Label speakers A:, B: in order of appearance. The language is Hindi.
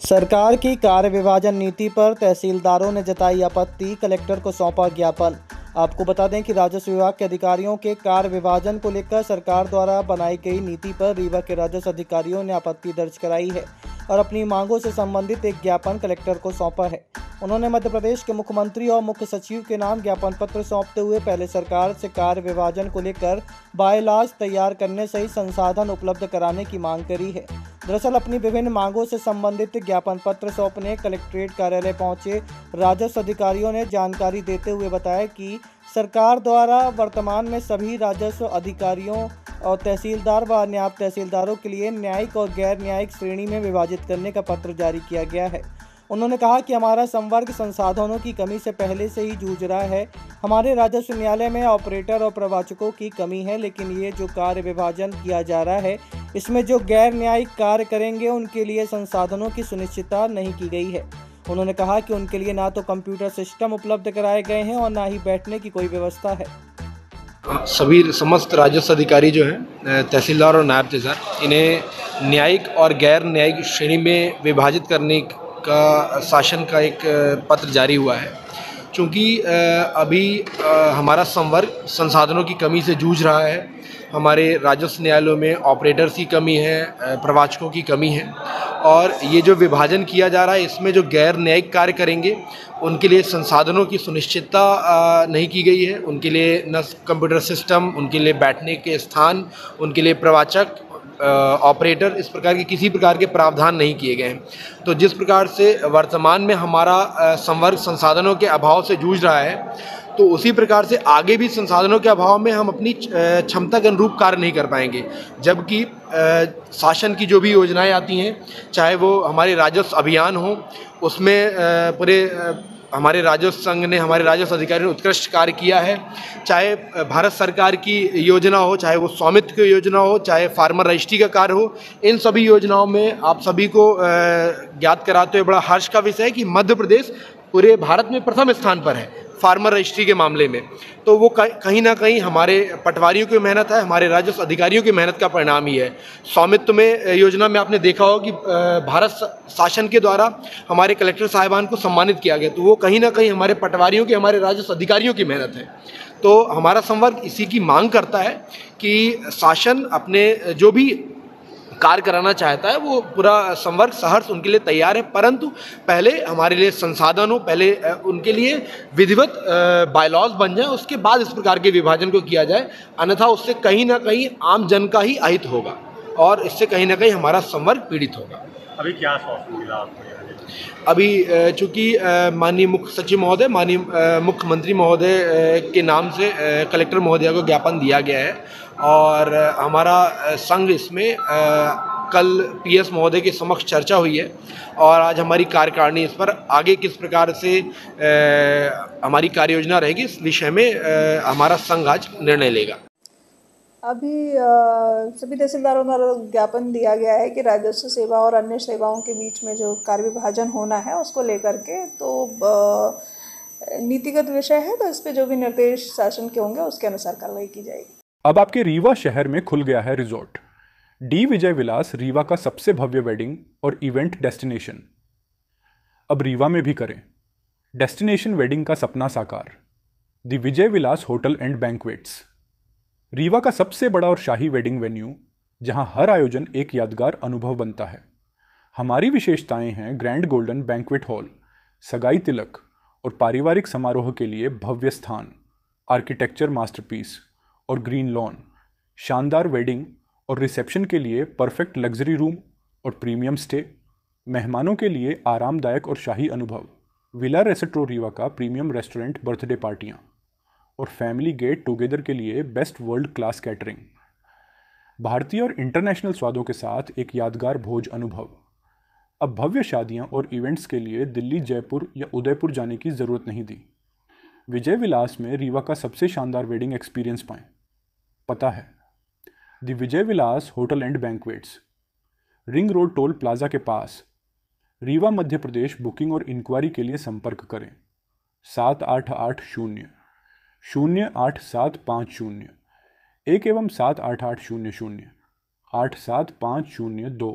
A: सरकार की कार्य विभाजन नीति पर तहसीलदारों ने जताई आपत्ति, कलेक्टर को सौंपा ज्ञापन। आपको बता दें कि राजस्व विभाग के अधिकारियों के कार्य विभाजन को लेकर सरकार द्वारा बनाई गई नीति पर रीवा के राजस्व अधिकारियों ने आपत्ति दर्ज कराई है और अपनी मांगों से संबंधित एक ज्ञापन कलेक्टर को सौंपा है। उन्होंने मध्य प्रदेश के मुख्यमंत्री और मुख्य सचिव के नाम ज्ञापन पत्र सौंपते हुए पहले सरकार से कार्य विभाजन को लेकर बायलॉज तैयार करने सहित संसाधन उपलब्ध कराने की मांग करी है। दरअसल अपनी विभिन्न मांगों से संबंधित ज्ञापन पत्र सौंपने कलेक्ट्रेट कार्यालय पहुंचे राजस्व अधिकारियों ने जानकारी देते हुए बताया कि सरकार द्वारा वर्तमान में सभी राजस्व अधिकारियों और तहसीलदार व नायब तहसीलदारों के लिए न्यायिक और गैर न्यायिक श्रेणी में विभाजित करने का पत्र जारी किया गया है। उन्होंने कहा कि हमारा संवर्ग संसाधनों की कमी से पहले से ही जूझ रहा है। हमारे राजस्व न्यायालय में ऑपरेटर और प्रवाचकों की कमी है, लेकिन ये जो कार्य विभाजन किया जा रहा है इसमें जो गैर न्यायिक कार्य करेंगे उनके लिए संसाधनों की सुनिश्चितता नहीं की गई है। उन्होंने कहा कि उनके लिए ना तो कंप्यूटर सिस्टम उपलब्ध कराए गए हैं और ना ही बैठने की कोई व्यवस्था है।
B: सभी समस्त राजस्व अधिकारी जो हैं तहसीलदार और नायब तहसीलदार, इन्हें न्यायिक और गैर न्यायिक श्रेणी में विभाजित करने का शासन का एक पत्र जारी हुआ है। चूँकि अभी हमारा संवर्ग संसाधनों की कमी से जूझ रहा है। हमारे राजस्व न्यायालयों में ऑपरेटर्स की कमी है, प्रवाचकों की कमी है और ये जो विभाजन किया जा रहा है इसमें जो गैर न्यायिक कार्य करेंगे उनके लिए संसाधनों की सुनिश्चितता नहीं की गई है। उनके लिए न कंप्यूटर सिस्टम, उनके लिए बैठने के स्थान, उनके लिए प्रवाचक, ऑपरेटर, इस प्रकार के किसी प्रकार के प्रावधान नहीं किए गए हैं। तो जिस प्रकार से वर्तमान में हमारा संवर्ग संसाधनों के अभाव से जूझ रहा है, तो उसी प्रकार से आगे भी संसाधनों के अभाव में हम अपनी क्षमता के अनुरूप कार्य नहीं कर पाएंगे। जबकि शासन की जो भी योजनाएं आती हैं, चाहे वो हमारे राजस्व अभियान हो, उसमें पूरे हमारे राजस्व संघ ने, हमारे राजस्व अधिकारियों ने उत्कृष्ट कार्य किया है। चाहे भारत सरकार की योजना हो, चाहे वो स्वामित्व की योजना हो, चाहे फार्मर रजिस्ट्री का कार्य हो, इन सभी योजनाओं में आप सभी को ज्ञात कराते हुए बड़ा हर्ष का विषय है कि मध्य प्रदेश पूरे भारत में प्रथम स्थान पर है फार्मर रजिस्ट्री के मामले में। तो वो कहीं ना कहीं हमारे पटवारियों की मेहनत है, हमारे राजस्व अधिकारियों की मेहनत का परिणाम ही है। स्वामित्व में योजना में आपने देखा होगा कि भारत शासन के द्वारा हमारे कलेक्टर साहिबान को सम्मानित किया गया, तो वो कहीं ना कहीं हमारे पटवारियों की, हमारे राजस्व अधिकारियों की मेहनत है। तो हमारा संवर्ग इसी की मांग करता है कि शासन अपने जो भी कार्य कराना चाहता है वो पूरा संवर्ग सहर्ष उनके लिए तैयार है, परंतु पहले हमारे लिए संसाधन हो, पहले उनके लिए विधिवत बायलॉज बन जाए, उसके बाद इस प्रकार के विभाजन को किया जाए। अन्यथा उससे कहीं ना कहीं आम जन का ही अहित होगा और इससे कहीं ना कहीं हमारा संवर्ग पीड़ित होगा।
C: अभी क्या आश्वासन मिला आपको?
B: अभी चूँकि माननीय मुख्य सचिव महोदय, माननीय मुख्यमंत्री महोदय के नाम से कलेक्टर महोदय को ज्ञापन दिया गया है और हमारा संघ इसमें कल पीएस महोदय के समक्ष चर्चा हुई है और आज हमारी कार्यकारिणी इस पर आगे किस प्रकार से हमारी कार्य योजना रहेगी इस विषय में हमारा संघ आज निर्णय लेगा।
D: अभी सभी तहसीलदारों द्वारा ज्ञापन दिया गया है कि राजस्व सेवा और अन्य सेवाओं के बीच में जो कार्य विभाजन होना है उसको लेकर के तो नीतिगत विषय है, तो इस पे जो भी निर्देश शासन के होंगे उसके अनुसार कार्रवाई की जाएगी।
E: अब आपके रीवा शहर में खुल गया है रिजॉर्ट। डी विजय विलास रीवा का सबसे भव्य वेडिंग और इवेंट डेस्टिनेशन। अब रीवा में भी करें डेस्टिनेशन वेडिंग का सपना साकार। The Vijay Vilas hotel and banquets, Rewa का सबसे बड़ा और शाही वेडिंग वेन्यू, जहां हर आयोजन एक यादगार अनुभव बनता है। हमारी विशेषताएं हैं ग्रैंड गोल्डन बैंक्वेट हॉल, सगाई तिलक और पारिवारिक समारोह के लिए भव्य स्थान, आर्किटेक्चर मास्टरपीस और ग्रीन लॉन, शानदार वेडिंग और रिसेप्शन के लिए परफेक्ट लग्जरी रूम और प्रीमियम स्टे, मेहमानों के लिए आरामदायक और शाही अनुभव, विला रेस्टोरेंट रीवा का प्रीमियम रेस्टोरेंट, बर्थडे पार्टियाँ और फैमिली गेट टुगेदर के लिए बेस्ट वर्ल्ड क्लास कैटरिंग, भारतीय और इंटरनेशनल स्वादों के साथ एक यादगार भोज अनुभव। अब भव्य शादियां और इवेंट्स के लिए दिल्ली, जयपुर या उदयपुर जाने की ज़रूरत नहीं दी। विजय विलास में रीवा का सबसे शानदार वेडिंग एक्सपीरियंस पाएं। पता है the Vijay Vilas hotel and banquets, ring road toll plaza के पास, रीवा, मध्य प्रदेश। बुकिंग और इंक्वायरी के लिए संपर्क करें 7880 08750 1 एवं 78800 87502।